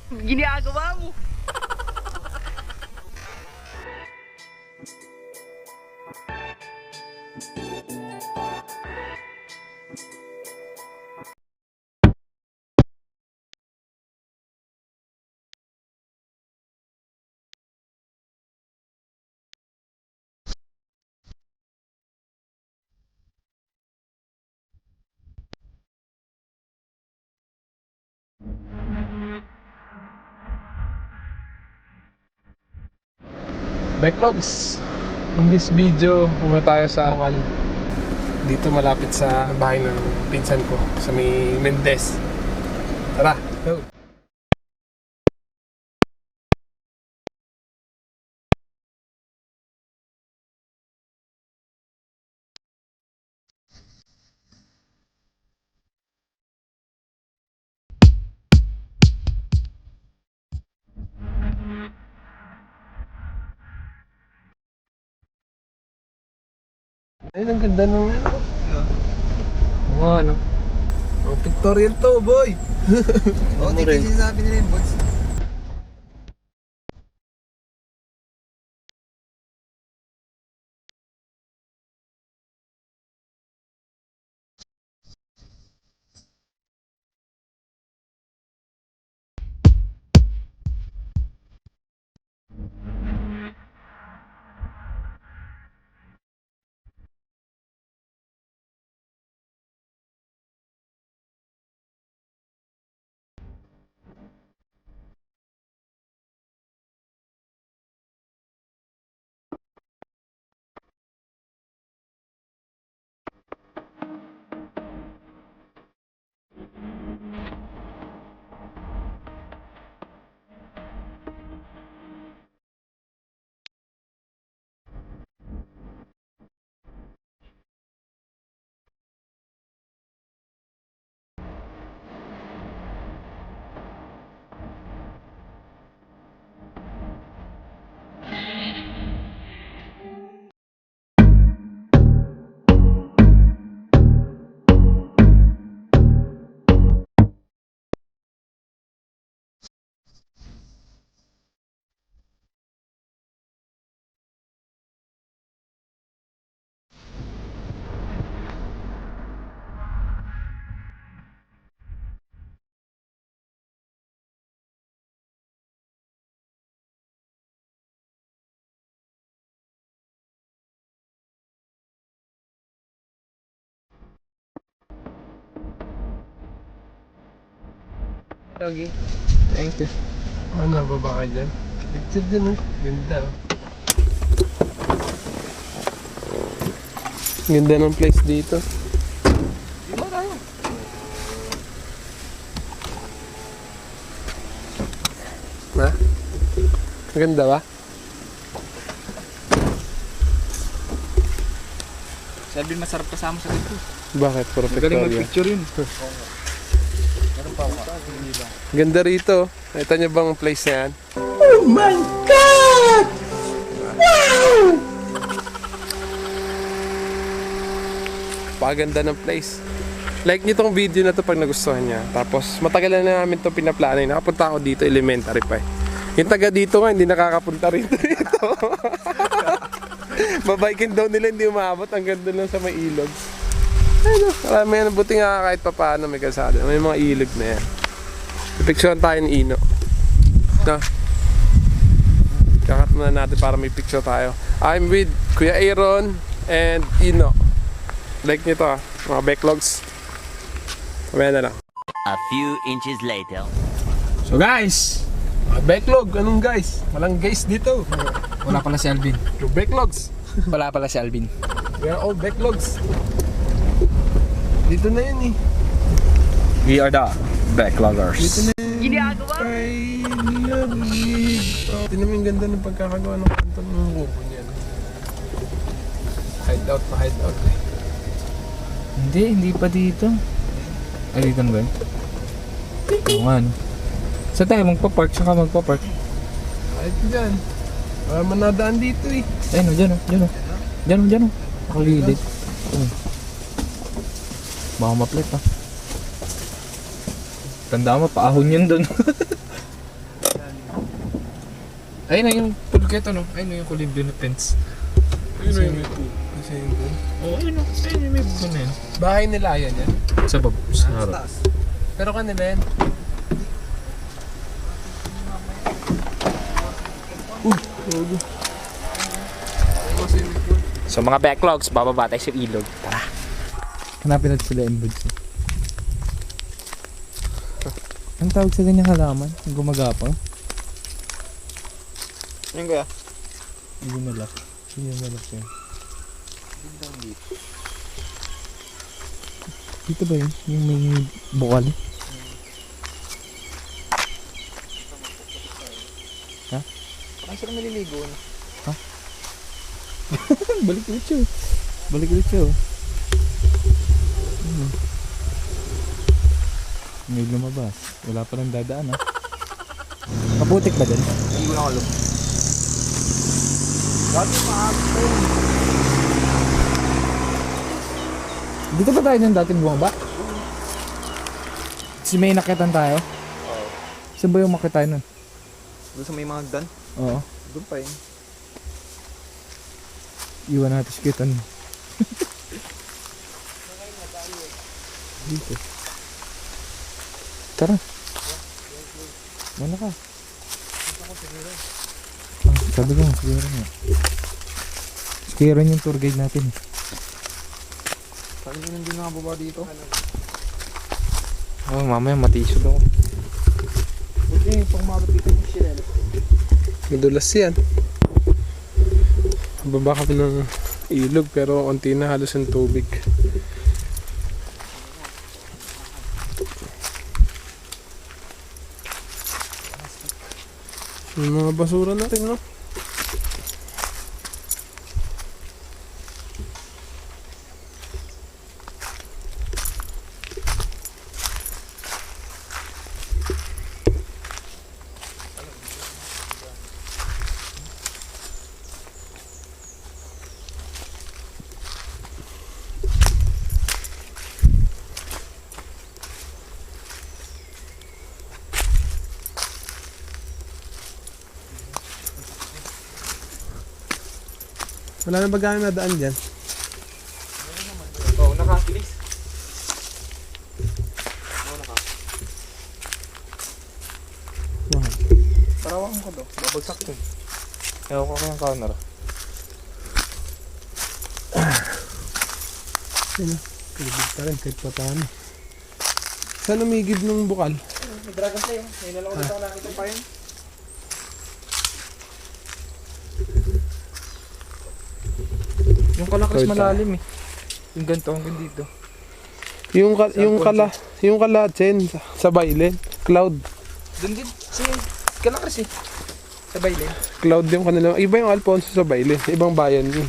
Ginagawa mo. Backlogs, in this video pumunta tayo sa Awal. Dito malapit sa bahay ng pinsan ko sa may Mendez. Tara, go! Ay, ang ganda nung ano? Oh, pictorial to, boy! Oo, di kasi sabi nila yung bots. Yogi, thank you. Ano, baba ka dyan? Picture din, oh. Ganda, oh. Ganda ng place dito. Di ba tayo? Ha? Maganda ba? Sabi masarap kasama sa dito. Bakit? Puro Magaling pictorial. mag-picture yun. Meron pa ako. Ganda rito. Nakita niyo bang place na yan? Oh my God! Wow! Paganda ng place. Like nyo tong video na to pag nagustuhan niya. Tapos matagal na namin to pinaplano. Nakapunta ako dito, elementary pa eh. Yung taga dito nga, hindi nakakapunta rito dito. Babikin daw nila, hindi umabot. Hanggang doon lang sa may ilog. Ano, marami yan. Buti nga kahit pa paano may kasada. May mga ilog na yan. Picturean tayo ni Ino. No? Kakat muna natin para may picture tayo. I'm with Kuya Aaron and Ino. Like nito ah, mga backlogs. Kamaya na lang. A few inches later. So guys, mga backlog, anong guys? Walang guys dito. Wala pala si Alvin. Yung backlogs. Wala pala si Alvin. We are all backlogs. Dito na yun eh. We are the backloggers. Dito na yun. Ginagawa mo. Ay, tingnan mo yung ganda ng pagkakagawa ng kanto ng kubo niyan. Hideout na hideout eh. Hindi pa dito. Ay, dito na ba yun? Oo nga, no? Saan tayo magpa-park? Saka magpa-park? Kahit dyan. Wala man nadaan dito eh. Ayun, no, dyan, no? Dyan, no? Dyan, no? Dyan, no? Nakagilid. Baka maplet, ha? Tanda mo, paahon yun dun. Ayun na yung pulketo, no? Ayun na yung kulay blue na fence. Ayun na yung may pool. Kasi yun doon. Oo, ayun na. Ayun yung may blue na yun. Bahay nila yan yan. Sa bab, sa harap. Pero kanila yan. Uy, So mga backlogs, bababa tayo sa ilog. Tara. Hanapin natin sila embeds. Ang tawag sa ganyang halaman? Yung gumagapang? Yan kaya? Gunalak. Gunalak yan. Dito ba yun? Yung may bukal? Ha? Ang sarap maliligo. Balik ulit siya. Balik ulit siya. May lumabas. Wala pa lang dadaan, ha? Maputik ba din? Hindi ko nakalog. Dati maagos pa yun. Dito ba tayo nung dati bumaba? Si may nakitan tayo? Oo. Saan ba yung makita tayo nun? Doon sa may mga hagdan. Oo. Doon pa yun. Iwan natin si Kitan. Dito. Tara. Mana ka? Sabi ko, siguro nga. Siguro yung tour guide natin. Sabi nyo hindi nakababa dito. Oh, mamaya matisod ako. Buti pang makapitan yung shirel. madulas yan. Baba kami ng ilog pero konti na halos yung tubig. Yung mga basura natin, no? Wala na ba gano'n nadaan dyan? Oo, nakakilis. Parawang ko daw. Babagsak to. Ewan ko kayang camera. Yun na, kalibig pa rin kahit pa paano. Saan umigib ng bukal? May dragon tayo. May nalang ulit ako nakita pa yun. Yung kalakris Third malalim eh. Yung ganito hanggang dito. Yung kalachen sa Bailen, Cloud. Doon din. Si Kalakris eh. Sa Bailin. Cloud yung kanila. Iba yung Alfonso sa Bailen, ibang bayan yun.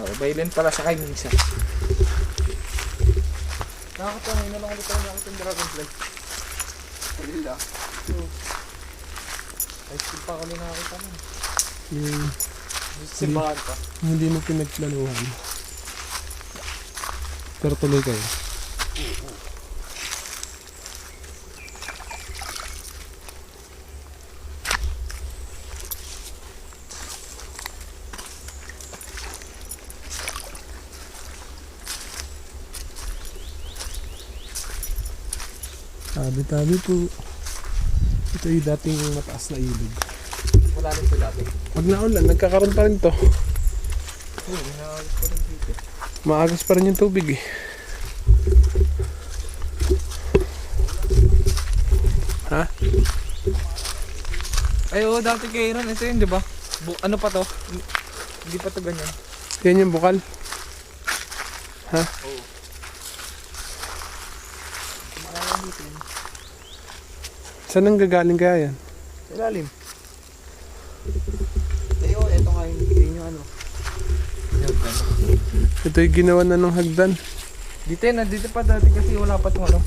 Oo, Bailin pala sa kay minsan. Nakakatawa, may nalang ulit ako nakita yung dragonfly. Kalila. High school pa kami nakakita nun. Yung Simbahan pa. hindi mo pinagplanuhan. Pero tuloy kayo. Tabi-tabi po. Ito yung dating mataas na ilog. Wala rin po dati. Pag naulan, nagkakaroon pa rin to. Oo, hinahagos pa rin dito. Maagas pa rin yung tubig eh. Ha? Ay, oo, dati kay Aaron. Ito yun, di ba? Ano pa to? Hindi pa to ganyan. Yan yung bukal. Ha? Oo. Saan ang gagaling kaya yan? Sa ilalim. Ay, oo, eto nga yun yung ano. Ito yung ginawa na ng hagdan. Dito yun, dito pa dati kasi wala pa itong ano.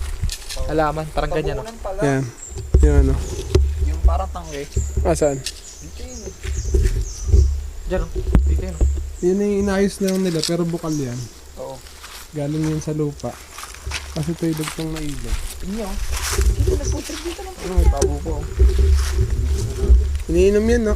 Halaman, parang ganyan. No? Pala. Yan. Yung ano. Yung parang tangke. Saan? Dito yun. Diyan, oh. Dito yun. Yun yung inayos lang nila pero bukal yan. Oo. Galing yun sa lupa. Kasi ito yung dugtong na ilog. Inyo. Dito na putrip dito lang. Ano, may tabo ko. Iniinom yan, no?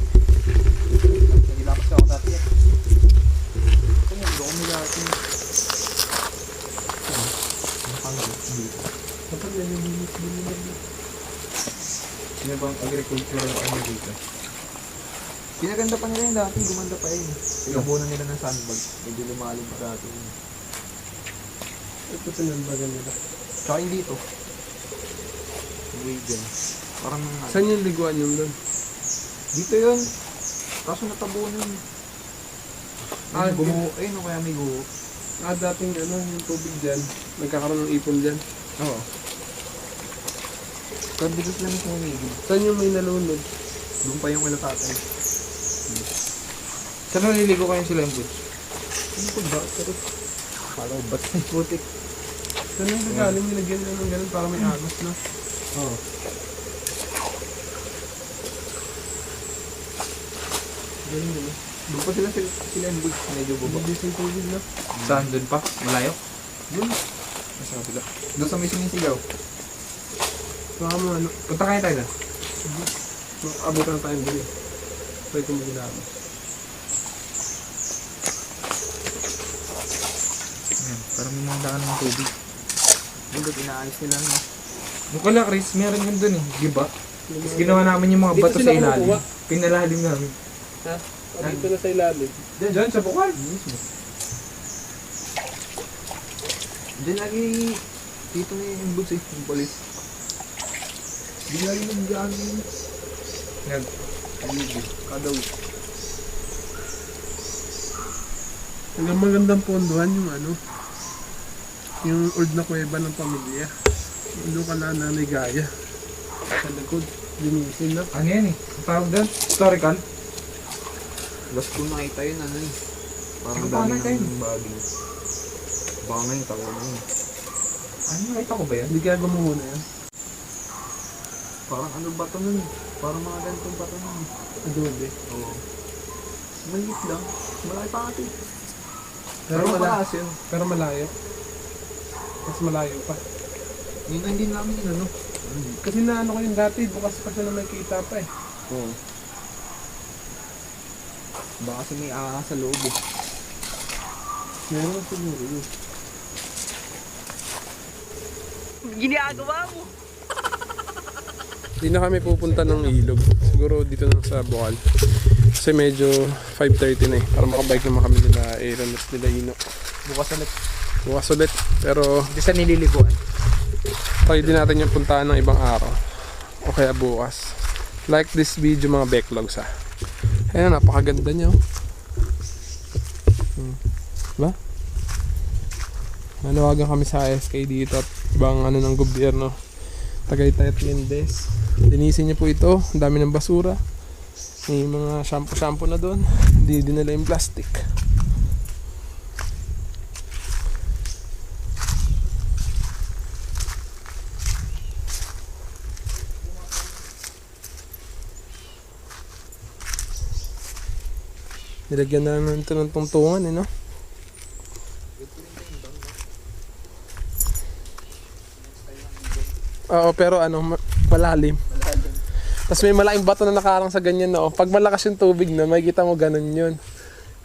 Sino bang agricultural ano dito? Pinaganda pa nila yun dati, gumanda pa yun. Pinabunan nila ng sandbag. Medyo lumalim pa dati. Ito sinalbagan nila. Tsaka yung dito. Way dyan. Parang Saan yung liguan yung doon? dito yun. Kaso natabunan. Ah, Gumuho. Ayun o kaya may guho. Dating yung tubig dyan. Nagkakaroon ng ipon dyan. Oo. Pero bilis lang yung umigil. Saan yung may nalunod? Doon pa yung wala tatay. Saan naliligo kayo sila yung boots? Ano ko ba? Pero palaw ba't may putik? Saan yung gagaling? Nilagyan nila ng ganun para may agos na. Oo. Ganun yun. Doon pa sila yung boots. Medyo baba. Mabilis yung tubig na. Saan? Doon pa? Malayo? Doon. Sa kapila. Doon sa may sumisigaw. Baka mo ano. Punta kayo tayo doon. Abutan na tayong bili. Pwede kong magilamos. Ayan, parang may mga daan ng tubig. Doon inaayos nila. No? Yung kala Chris, meron yun doon eh. Diba? Tapos ginawa namin yung mga Dito bato sila sa ilalim. kumukuha. Pinalalim namin. Ha? Dito na sa ilalim. Diyan, sa bukal. Diyan lagi dito na yung boots eh. Yung polis. Diyan lagi nag-jogging. Kada week. Hanggang magandang ponduhan yung ano. Yung old na kuweba ng pamilya. Doon ka na nanay gaya. Sa likod. Linisin na. Ano yan eh? Ang tawag doon? Historical? Last ko nakita yun ano eh. Parang Ikaw dami pa nakita ng baging. Baka ngayon tawa na yun. Ano, nakita ko ba yan? Hindi kaya gumuho na yan. Parang ano ba ito nun? Parang mga ganitong ba ito nun? Adobe. Oo. Maliit lang. Malaki pa ate. Pero, Pero mataas yun. pero malayo. Mas malayo pa. Yun na hindi namin yun ano. Kasi naano ko yung dati. Bukas pa siya na makikita pa eh. Oo. Baka kasi may sa loob eh. Meron siguro yun. Ginagawa mo. Hindi na kami pupunta ng ilog. Siguro dito lang sa Bocal. Kasi medyo 5:30 na eh. Para makabike naman kami nila Aaron at nila Ino. Bukas ulit. Bukas ulit. Pero Hindi sa nililiguan. try din natin yung puntahan ng ibang araw. O kaya bukas. Like this video mga backlogs ha. Ayan, napakaganda niya. Diba? Nanawagan kami sa SK dito at ibang ano ng gobyerno. Tagaytay at Mendez. Linisin niyo po ito. Ang dami ng basura. May mga shampoo na doon. Hindi din nila yung plastic. Nilagyan na naman ito ng tungtungan eh, no? Oo, pero ano, malalim. Tapos may malaking bato na nakaharang sa ganyan na, oh. Pag malakas yung tubig na, makikita mo ganun yun.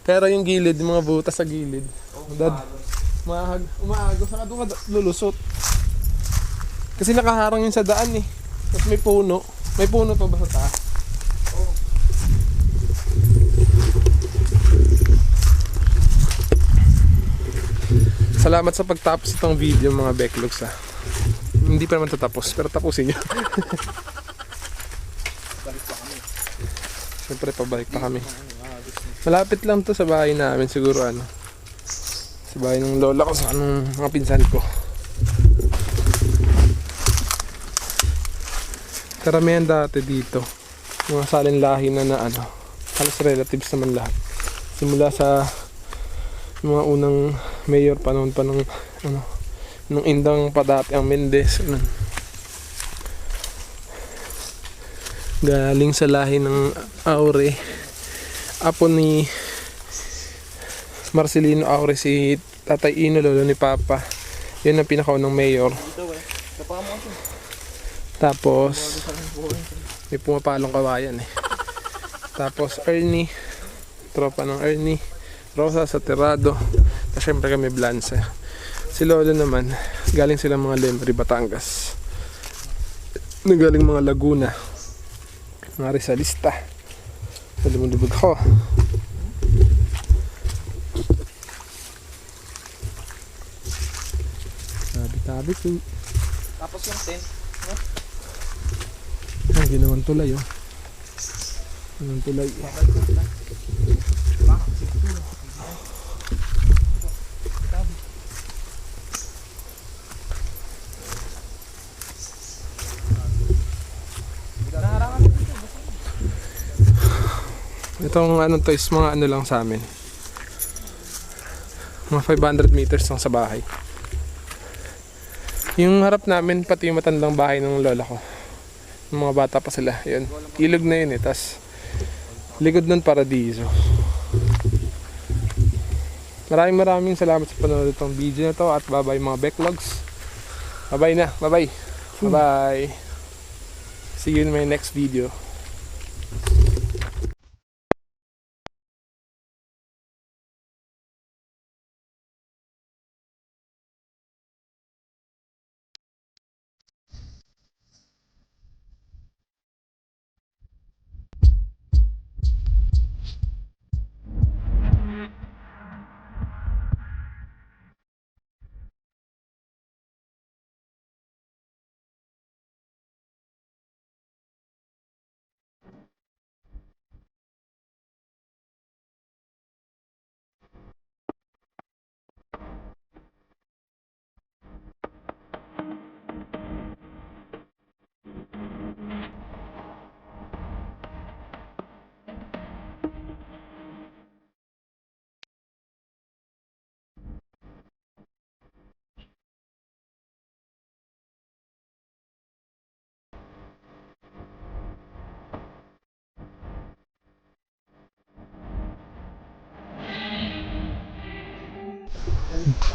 Pero yung gilid, yung mga butas sa gilid. Umaagos, saka doon ka lulusot. Kasi nakaharang yun sa daan eh. Tapos may puno. May puno pa ba sa taas? Salamat sa pagtapos itong video mga backlogs ha. Hindi pa naman tatapos, pero tapusin nyo. Siyempre pabalik pa kami. Malapit lang to sa bahay namin siguro ano. Sa bahay ng lola ko sa anong mga pinsan ko. Karamihan dati dito. Mga salin lahi na ano. Halos relatives naman lahat. Simula sa mga unang mayor panahon pa ng ano nung indang padati ang Mendez ano. Galing sa lahi ng Aure, apo ni Marcelino Aure, si Tatay Ino, lolo ni Papa. Yun ang pinakaunang mayor. Tapos may pumapalong kawayan eh. Tapos Ernie, tropa ng Ernie, Rosa sa Terrado. At syempre kami Blanca. Si lolo naman, galing sila mga Lemri, Batangas. Nagaling mga Laguna. Mga Rizalista. Lumulubog ako. Tabi-tabi ko. Tapos yung tent. Ang ginawang tulay oh. Ang tulay. Itong ano to is mga ano lang sa amin. Mga 500 meters lang sa bahay. Yung harap namin, pati yung matandang bahay ng lola ko. Yung mga bata pa sila. Yun. Ilog na yun eh. Tas likod nun paradiso. Maraming salamat sa panonood itong video na to. At bye bye mga backlogs. Bye bye na. Bye bye. Bye bye. See you in my next video.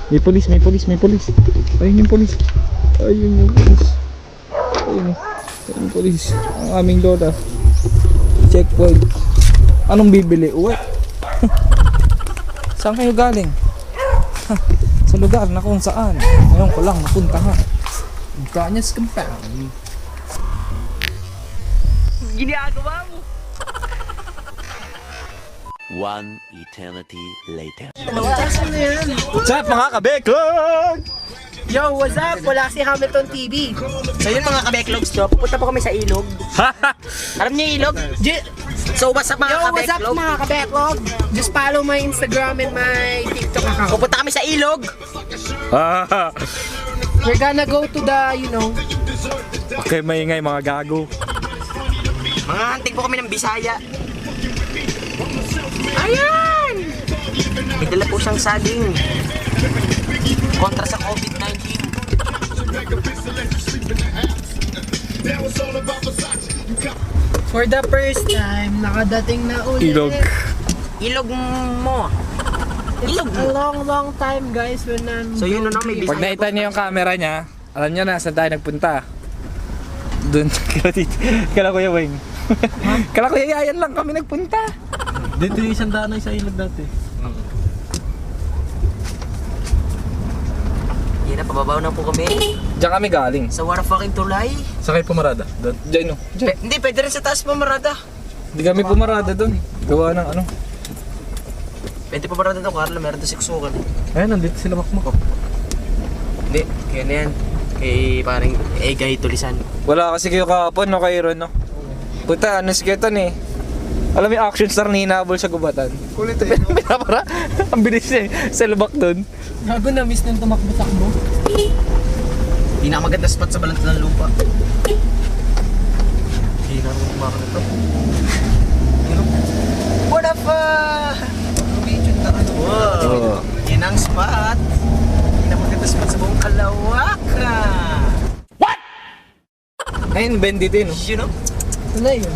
May pulis. Ayun yung pulis. Ayun yung pulis. Ang aming lola. Checkpoint. Anong bibili? Uwi. Saan kayo galing? Sa lugar na kung saan. Ngayon ko lang napuntahan. Kanyas compound. Ginagawa mo. One eternity later. What's up mga kabeklog? Yo, what's up? Wala si Hamilton TV. So yun mga kabeklogs to, pupunta po kami sa ilog. Alam niyo yung ilog? So what's up mga kabeklog? Yo, what's up mga kabeklog? Just follow my Instagram and my TikTok account. Pupunta kami sa ilog. We're gonna go to the, you know. Okay, maingay mga gago. Mga hunting po kami ng Bisaya. Ayan! May dala po siyang saging. Kontra sa COVID-19. For the first time, nakadating na ulit. Ilog. Ilog mo. Ilog A mo. long time guys when I'm... So yun na, may Bisaya. Pag nakita niyo yung camera niya, alam niyo na saan tayo nagpunta. Doon, kala Kuya Wing. Kala Kuya Yayan lang kami nagpunta. Dito yung isang daan sa ilog dati. Yan na, pababaw na po kami. Diyan kami galing. Sa Warafaking Tulay. Sa kayo pumarada? Doon. Diyan no. Hindi, pwede rin sa taas pamarada. Hindi kami pumarada doon. Gawa ng ano. Pwede pamarada to, Carla, meron to siksukan. Ayun, nandito sila makmak. Hindi, kaya na yan. Kay parang Egay Tulisan. Wala kasi kayo kahapon, no, kay Ron, no? Puta, ano si Keton eh. Alam mo yung action star ni hinabol sa gubatan. Kulit eh. Pinapara, ang bilis niya eh, sa lubak doon. Gago na miss nang tumakbo-takbo. Hindi na maganda spot sa balat ng lupa. Hindi na rin kumakan ito. What up? Wow! Yan ang spot. Hindi na maganda spot sa buong Kalawakan. Ayun, Ben dito yun, no? You know? Ano yun?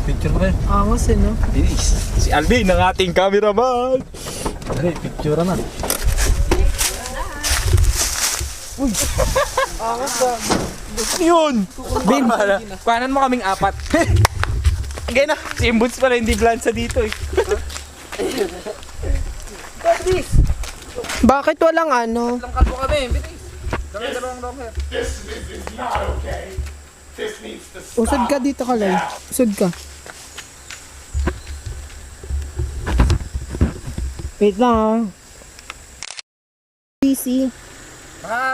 Picture ko kayo. Angos eh no? Si Alvin, ang ating cameraman. Dali, picture na. Yun! Bin, kuhanan mo kaming apat. Gaya na, si Imbuds pala hindi blansa dito eh. Bakit walang ano? Lang kalbo kami, bilis. Dalawang long hair. Usod ka dito, Kalay. Usod ka. Wait lang ah. PC.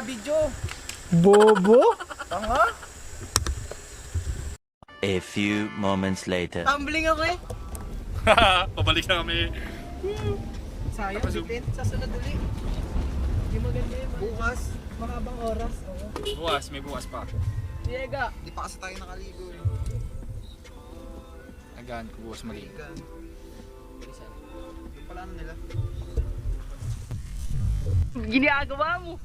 Video. Bobo? A few moments later. Tumbling ako eh. Pabalik na kami. Sayang, bitin. Sa sunod ulit. Hindi maganda yun. Bukas. Mahabang oras. Oo. Bukas, may bukas pa. Diega. Hindi pa kasi tayo nakaligo eh. Agan, bukas maligo. Yung pala ano nila. Ginagawa mo.